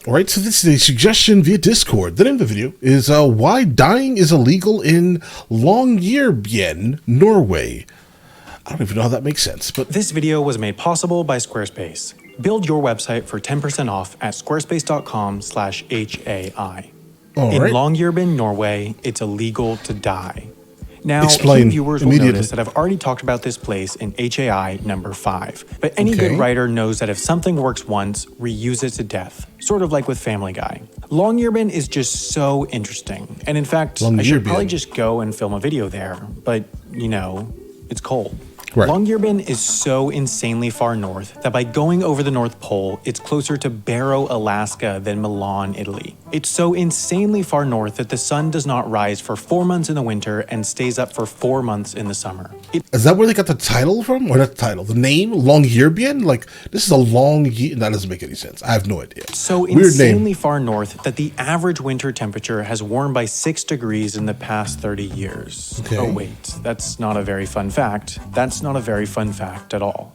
All right, so this is a suggestion via Discord. The name of the video is why dying is illegal in Longyearbyen, Norway. I don't even know how that makes sense, but this video was made possible by Squarespace. Build your website for 10% off at squarespace.com/HAI. In Longyearbyen, Norway, it's illegal to die. Now, explain viewers will notice that I've already talked about this place in HAI number 5. But any good writer knows that if something works once, reuse it to death. Sort of like with Family Guy. Longyearbyen is just so interesting. And in fact, I should probably just go and film a video there. But, you know, it's cold. Right. Longyearbyen is so insanely far north that by going over the North Pole, it's closer to Barrow, Alaska than Milan, Italy. It's so insanely far north that the sun does not rise for 4 months in the winter and stays up for 4 months in the summer. Is that where they got the title from? Or not the title, the name? Longyearbyen? Like, this is a long year. That doesn't make any sense. I have no idea. So insanely far north that the average winter temperature has warmed by 6 degrees in the past 30 years. Okay. Oh wait, that's not a very fun fact. That's not a very fun fact at all.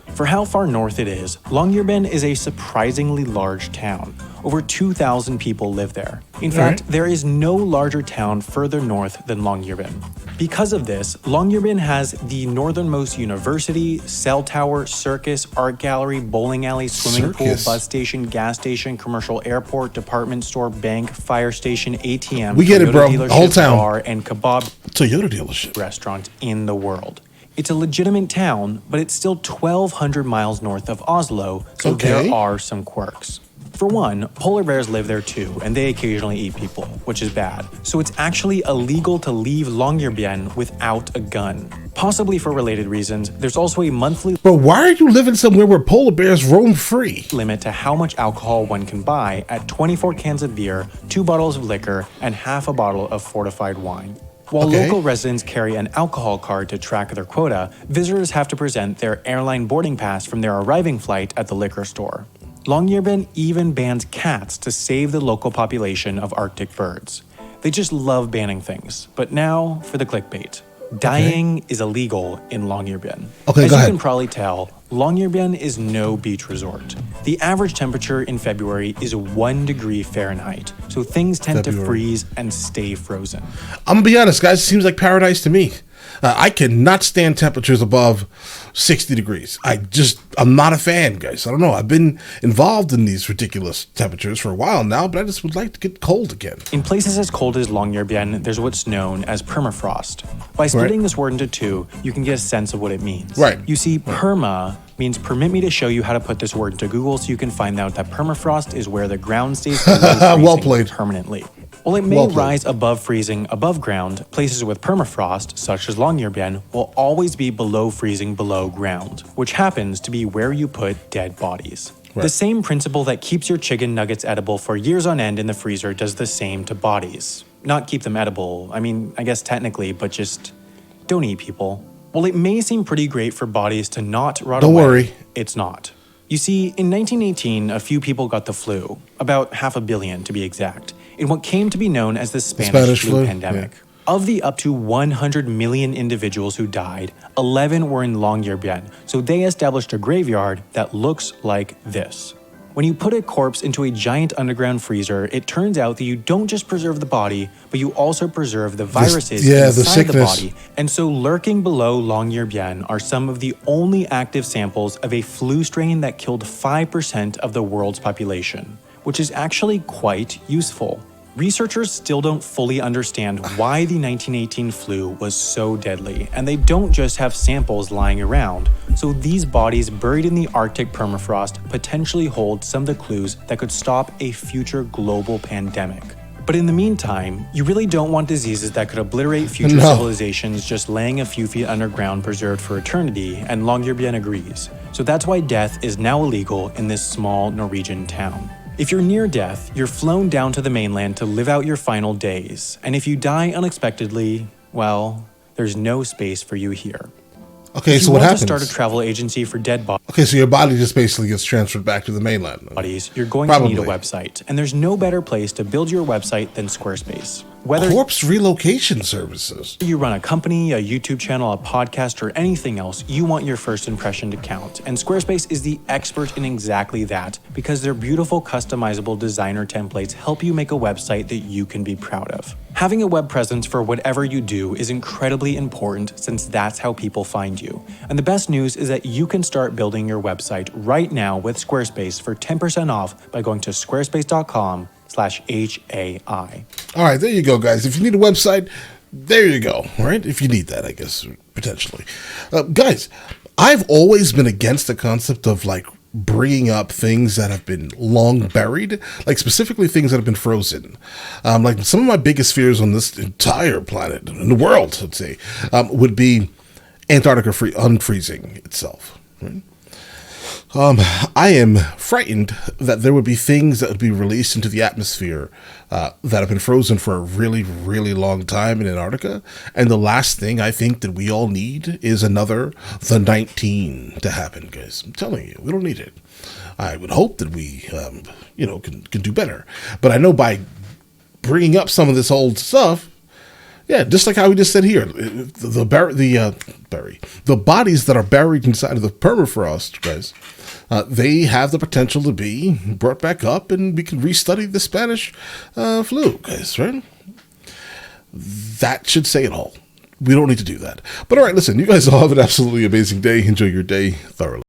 For how far north it is, Longyearbyen is a surprisingly large town. Over 2,000 people live there. In fact, there is no larger town further north than Longyearbyen. Because of this, Longyearbyen has the northernmost university, cell tower, circus, art gallery, bowling alley, swimming pool, bus station, gas station, commercial airport, department store, bank, fire station, ATM, we get it, bro. Dealership, the whole town. bar, and kebab Toyota dealership restaurant in the world. It's a legitimate town, but it's still 1,200 miles north of Oslo, so there are some quirks. For one, polar bears live there too, and they occasionally eat people, which is bad. So it's actually illegal to leave Longyearbyen without a gun. Possibly for related reasons, there's also a monthly But why are you living somewhere where polar bears roam free? limit to how much alcohol one can buy at 24 cans of beer, 2 bottles of liquor, and half a bottle of fortified wine. While local residents carry an alcohol card to track their quota, visitors have to present their airline boarding pass from their arriving flight at the liquor store. Longyearbyen even bans cats to save the local population of Arctic birds. They just love banning things. But now for the clickbait. Dying is illegal in Longyearbyen. As you can probably tell, Longyearbyen is no beach resort. The average temperature in February is 1 degree Fahrenheit, so things tend to freeze and stay frozen. I'm gonna be honest, guys, it seems like paradise to me. I cannot stand temperatures above 60 degrees. I'm not a fan, guys. I don't know. I've been involved in these ridiculous temperatures for a while now, but I just would like to get cold again. In places as cold as Longyearbyen, there's what's known as permafrost. By splitting this word into two, you can get a sense of what it means. You see, perma means permit me to show you how to put this word into Google so you can find out that permafrost is where the ground stays below freezing permanently. While it may rise above freezing above ground, places with permafrost, such as Longyearbyen, will always be below freezing below ground, which happens to be where you put dead bodies. The same principle that keeps your chicken nuggets edible for years on end in the freezer does the same to bodies. Not keep them edible, I mean, I guess technically, but just don't eat people. While it may seem pretty great for bodies to not rot away, worry. It's not. You see, in 1918, a few people got the flu, about 500 million to be exact, in what came to be known as the Spanish flu pandemic. Of the up to 100 million individuals who died, 11 were in Longyearbyen, so they established a graveyard that looks like this. When you put a corpse into a giant underground freezer, it turns out that you don't just preserve the body, but you also preserve the viruses inside the body. And so lurking below Longyearbyen are some of the only active samples of a flu strain that killed 5% of the world's population, which is actually quite useful. Researchers still don't fully understand why the 1918 flu was so deadly, and they don't just have samples lying around, so these bodies buried in the Arctic permafrost potentially hold some of the clues that could stop a future global pandemic. But in the meantime, you really don't want diseases that could obliterate future civilizations just laying a few feet underground preserved for eternity, and Longyearbyen agrees. So that's why death is now illegal in this small Norwegian town. If you're near death, you're flown down to the mainland to live out your final days, and if you die unexpectedly, well, there's no space for you here. Okay, so what happens? If you want to start a travel agency for dead bodies, okay, so your body just basically gets transferred back to the mainland. You're going to need a website, and there's no better place to build your website than Squarespace. Whether corpse relocation services. you run a company, a YouTube channel, a podcast, or anything else, you want your first impression to count. And Squarespace is the expert in exactly that, because their beautiful customizable designer templates help you make a website that you can be proud of. Having a web presence for whatever you do is incredibly important, since that's how people find you. And the best news is that you can start building your website right now with Squarespace for 10% off by going to squarespace.com/HAI. All right, there you go, guys. If you need a website, there you go, right? If you need that, I guess, potentially. Guys, I've always been against the concept of, like, bringing up things that have been long buried, like specifically things that have been frozen. Like some of my biggest fears on this entire planet, in the world, let's say, would be Antarctica unfreezing itself. Right? I am frightened that there would be things that would be released into the atmosphere that have been frozen for a really, really long time in Antarctica. And the last thing I think that we all need is another the 19 to happen, guys. I'm telling you, we don't need it. I would hope that we, can do better. But I know by bringing up some of this old stuff, yeah, just like how we just said here, the bodies that are buried inside of the permafrost, guys, they have the potential to be brought back up, and we can restudy the Spanish flu, guys, right? That should say it all. We don't need to do that. But all right, listen, you guys all have an absolutely amazing day. Enjoy your day thoroughly.